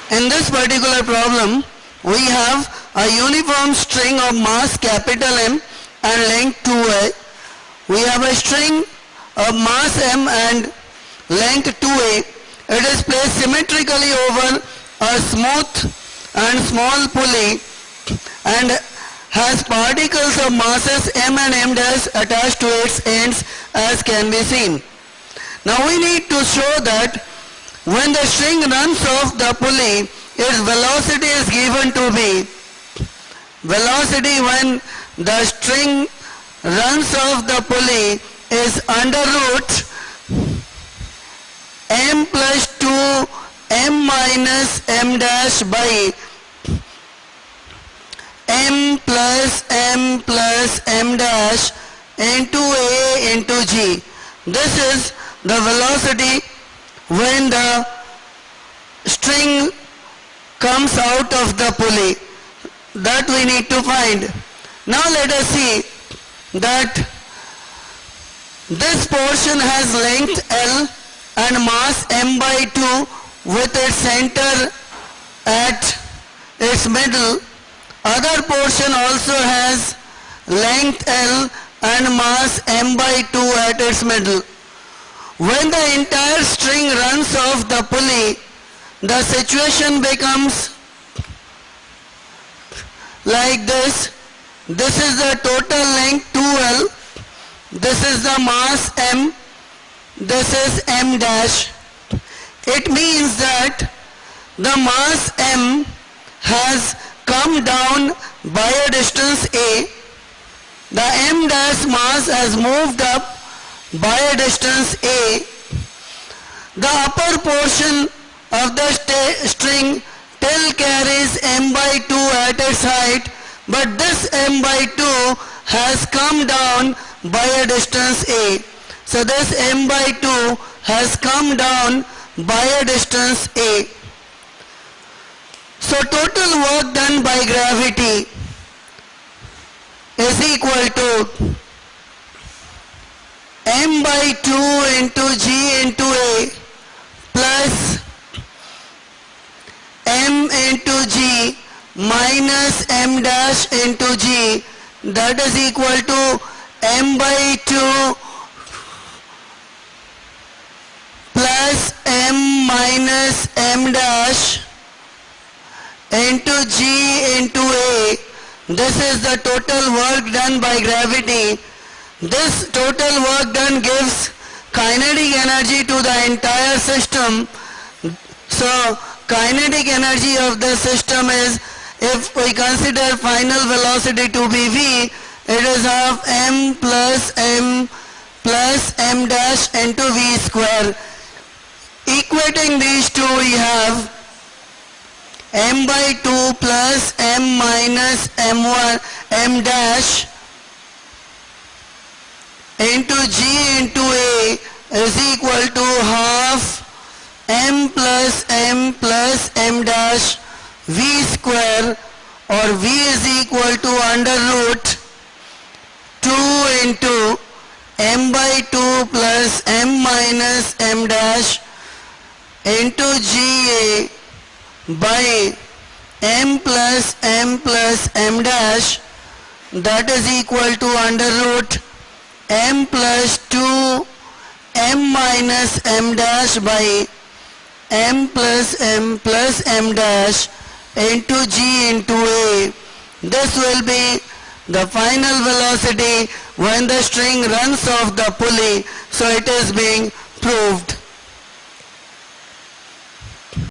In this particular problem, we have a uniform string of mass capital M and length 2a. We have a string of mass M and length 2a. It is placed symmetrically over a smooth and small pulley and has particles of masses M and M dash attached to its ends, as can be seen. Now we need to show that when the string runs off the pulley, its velocity is given to be velocity when the string runs off the pulley is under root m plus 2 m minus m dash by m plus m dash into a into g. This is the velocity when the string comes out of the pulley, that we need to find. Now let us see that this portion has length L and mass m by 2 with its center at its middle. Other portion also has length L and mass m by 2 at its middle. When the entire string runs off the pulley, the situation becomes like this. This is the total length 2L. This is the mass M. This is M dash. It means that the mass M has come down by a distance A. The M dash mass has moved up by a distance A. The upper portion of the string still carries m by 2 at its height, but this m by 2 has come down by a distance A. So this m by 2 has come down by a distance A. So total work done by gravity is equal to m by 2 into g into A plus m into g minus m dash into g, that is equal to m by 2 plus m minus m dash into g into A. This is the total work done by gravity. This total work done gives kinetic energy to the entire system. So kinetic energy of the system is, if we consider final velocity to be v, it is of m plus m dash into v square. Equating these two, we have m by 2 plus m minus m dash into g into A is equal to half m plus m dash v square, or v is equal to under root 2 into m by 2 plus m minus m dash into ga by m plus m dash, that is equal to under root m plus 2 m minus m dash by m plus m dash into g into A. This will be the final velocity when the string runs off the pulley. So it is being proved.